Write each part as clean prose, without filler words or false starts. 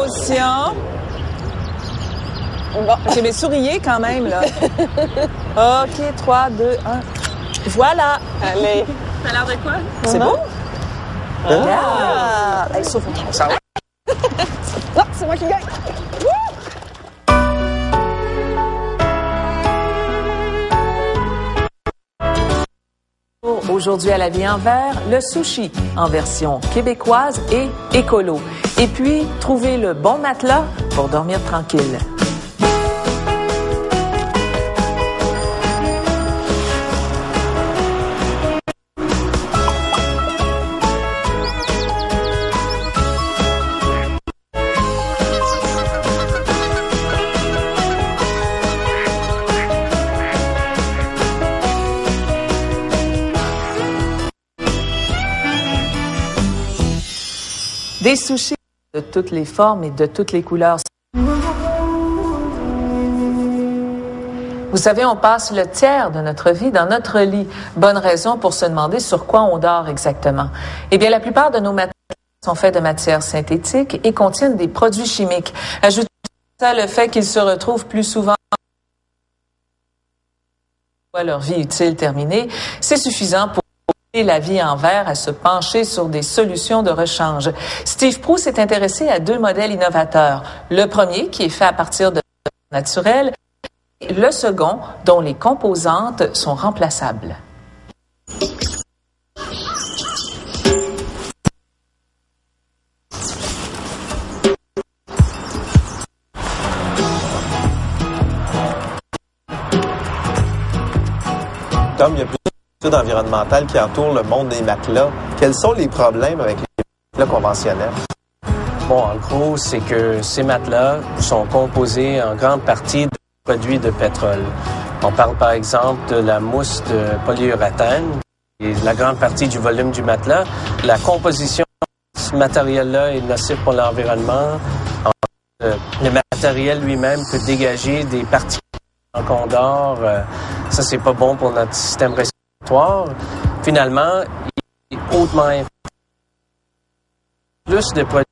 position. Bon. OK, mais souriez quand même, là. OK, 3, 2, 1. Voilà. Allez. Ça a l'air de quoi? C'est beau? Ah! Hey, sauf ça va. Non, c'est moi qui gagne. Aujourd'hui à La Vie en Vert, le sushi en version québécoise et écolo. Et puis, trouver le bon matelas pour dormir tranquille. Des sushis de toutes les formes et de toutes les couleurs. Vous savez, on passe le tiers de notre vie dans notre lit. Bonne raison pour se demander sur quoi on dort exactement. Eh bien, la plupart de nos matelas sont faits de matières synthétiques et contiennent des produits chimiques. Ajoutez à ça le fait qu'ils se retrouvent plus souvent leur vie utile terminée, c'est suffisant pour La Vie en Vert à se pencher sur des solutions de rechange. Steve Proulx s'est intéressé à 2 modèles innovateurs. Le premier, qui est fait à partir de naturel, et le second, dont les composantes sont remplaçables. Comme il y a plusieurs études environnementales qui entourent le monde des matelas, quels sont les problèmes avec les matelas conventionnels? Bon, en gros, c'est que ces matelas sont composés en grande partie de produits de pétrole. On parle par exemple de la mousse de polyuréthane, qui est la grande partie du volume du matelas. La composition de ce matériel-là est nocif pour l'environnement. Le matériel lui-même peut dégager des particules quand on dort. Ça, c'est pas bon pour notre système respiratoire. Finalement, il est hautement plus de produits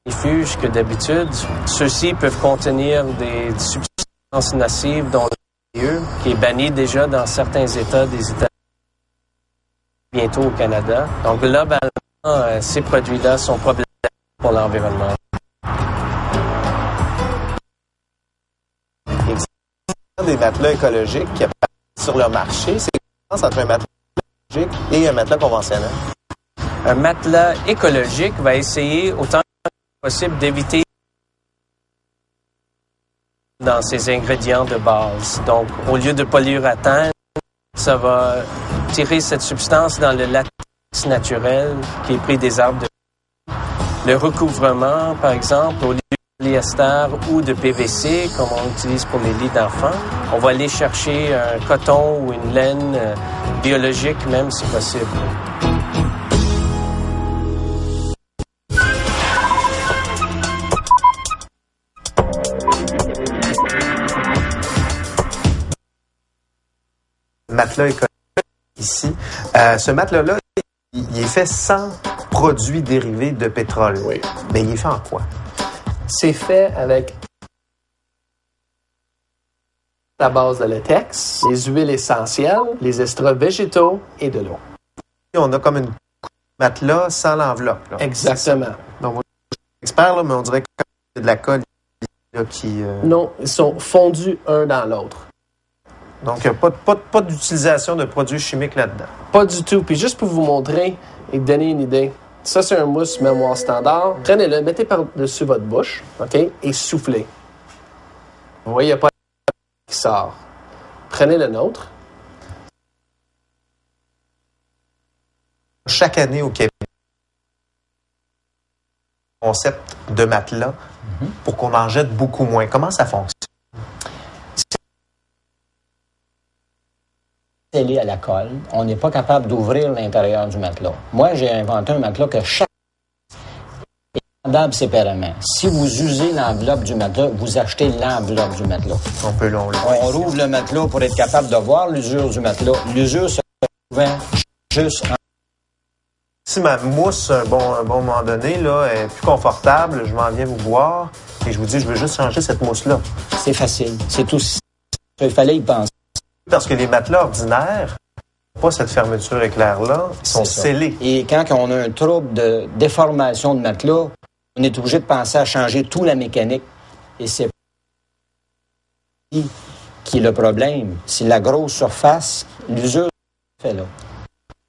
refuges que d'habitude. Ceux-ci peuvent contenir des substances nocives dont le milieu, qui est banni déjà dans certains États des États-Unis, bientôt au Canada. Donc, globalement, ces produits-là sont problématiques pour l'environnement. Des matelas écologiques qui apparaissent sur le marché, c'est la différence entre un matelas écologique et un matelas conventionnel? Un matelas écologique va essayer autant que possible d'éviter dans ses ingrédients de base. Donc, au lieu de polyuréthane, ça va tirer cette substance dans le latex naturel qui est pris des arbres. Le recouvrement, par exemple, au lieu de polyester ou de PVC, comme on utilise pour les lits d'enfants, on va aller chercher un coton ou une laine biologique, même si possible. Matelas écologique ici. Ce matelas-là, il est fait sans produits dérivés de pétrole. Oui. Mais il est fait en quoi? C'est fait avec la base de latex, les huiles essentielles, les extraits végétaux et de l'eau. On a comme une matelas sans l'enveloppe. Là. Exactement. Donc, on est expert, là, mais on dirait que c'est de la colle là, qui... Non, ils sont fondus un dans l'autre. Donc, il n'y a pas d'utilisation de produits chimiques là-dedans. Pas du tout. Puis juste pour vous montrer et vous donner une idée, ça, c'est un mousse mémoire standard. Prenez-le, mettez par-dessus votre bouche, OK, et soufflez. Vous voyez, il n'y a pas de qui sort. Prenez le nôtre. Chaque année au Québec, concept de matelas pour qu'on en jette beaucoup moins. Comment ça fonctionne? Scellé à la colle. On n'est pas capable d'ouvrir l'intérieur du matelas. Moi, j'ai inventé un matelas que chaque est vendable séparément. Si vous usez l'enveloppe du matelas, vous achetez l'enveloppe du matelas. On rouvre le matelas pour être capable de voir l'usure du matelas. L'usure se trouve juste en Si ma mousse, un bon moment donné, là, est plus confortable, je m'en viens vous voir et je vous dis, je veux juste changer cette mousse-là. C'est facile. C'est tout. Il fallait y penser. Parce que les matelas ordinaires n'ont pas cette fermeture éclair-là. Ils sont scellés. Et quand on a un trouble de déformation de matelas, on est obligé de penser à changer toute la mécanique. Et c'est qui est le problème. C'est la grosse surface, l'usure fait là.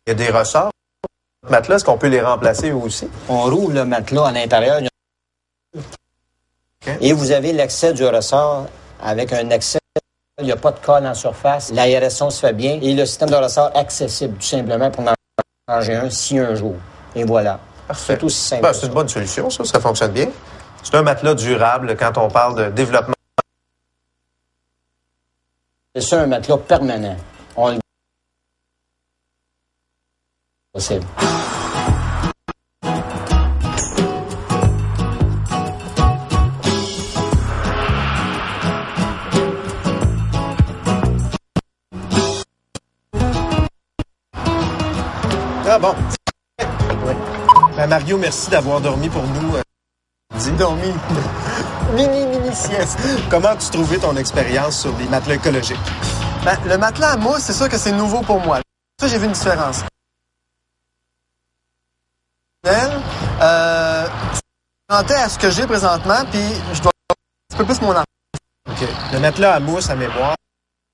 Il y a des ressorts. Les matelas, est-ce qu'on peut les remplacer eux aussi? On roule le matelas à l'intérieur. Okay. Et vous avez l'accès du ressort avec un accès. Il n'y a pas de colle en surface. L'aération se fait bien. Et le système de ressort accessible, tout simplement, pour en changer un si un jour. Et voilà. Parfait. C'est aussi simple. C'est une bonne solution, ça. Ça fonctionne bien. C'est un matelas durable quand on parle de développement. C'est ça, un matelas permanent. On le possible. Ah bon. Oui. Ben Mario, merci d'avoir dormi pour nous. Dormi. Mini sieste. Comment tu trouvais ton expérience sur les matelas écologiques? Ben, le matelas à mousse, c'est sûr que c'est nouveau pour moi. Ça, j'ai vu une différence. Je rentais à ce que j'ai présentement, puis je dois un petit peu plus mon argent. OK. Le matelas à mousse à mémoire,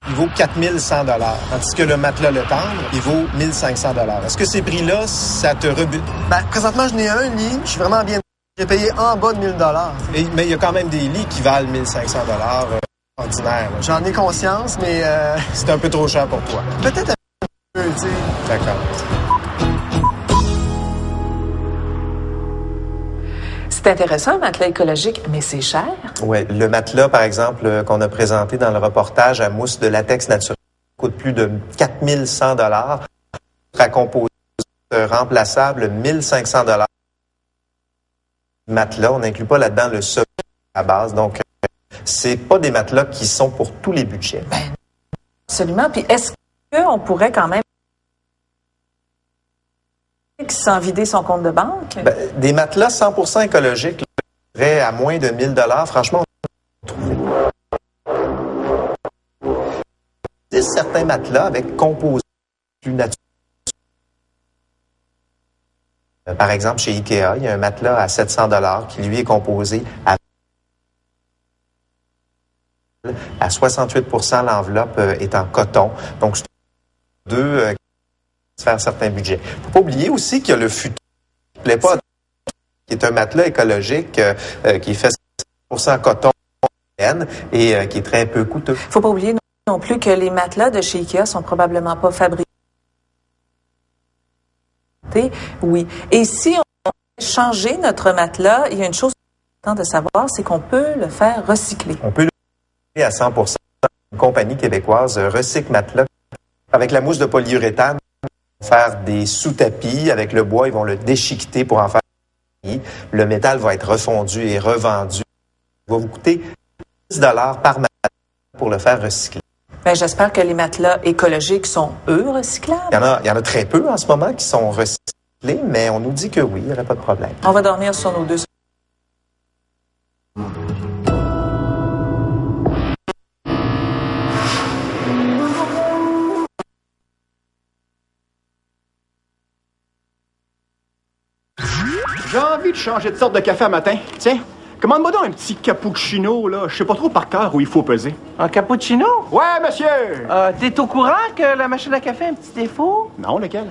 il vaut 4100 $, tandis que le matelas le tendre, il vaut 1500 $. Est-ce que ces prix-là, ça te rebute? Ben, présentement, je n'ai un lit, je suis vraiment bien. J'ai payé en bas de 1000 $. Mais il y a quand même des lits qui valent 1500 $ ordinaires. Là. J'en ai conscience, mais... C'est un peu trop cher pour toi. Peut-être un peu, tu sais. D'accord. C'est intéressant, un matelas écologique, mais c'est cher. Oui, le matelas, par exemple, qu'on a présenté dans le reportage à mousse de latex naturel, coûte plus de 4100 $. À composer remplaçable, 1500 $. Matelas, on n'inclut pas là-dedans le sol à base. Donc, c'est pas des matelas qui sont pour tous les budgets. Ben, absolument. Puis, est-ce qu'on pourrait quand même sans vider son compte de banque? Ben, des matelas 100% écologiques, là, à moins de 1000 $, franchement, on peut trouver. Il y a certains matelas avec composés plus naturels. Par exemple, chez Ikea, il y a un matelas à 700 $ qui, lui, est composé à 68%, l'enveloppe est en coton. Donc, c'est deux faire certains budgets. Il ne faut pas oublier aussi qu'il y a le futon qui plaît pas, qui est un matelas écologique qui est fait 100% coton et qui est très peu coûteux. Il ne faut pas oublier non plus que les matelas de chez Ikea sont probablement pas fabriqués. Oui. Et si on change notre matelas, il y a une chose importante de savoir, c'est qu'on peut le faire recycler. On peut le recycler à 100%. Une compagnie québécoise recycle matelas avec la mousse de polyuréthane. Faire des sous-tapis avec le bois, ils vont le déchiqueter pour en faire des tapis. Le métal va être refondu et revendu. Il va vous coûter 10 $ par matelas pour le faire recycler. Ben, j'espère que les matelas écologiques sont, eux, recyclables. Il y en a très peu en ce moment qui sont recyclés, mais on nous dit que oui, il n'y aurait pas de problème. On va dormir sur nos deux. J'ai envie de changer de sorte de café à matin. Tiens, commande-moi donc un petit cappuccino, là. Je sais pas trop par cœur où il faut peser. Un cappuccino? Ouais, monsieur! T'es au courant que la machine à café a un petit défaut? Non, lequel?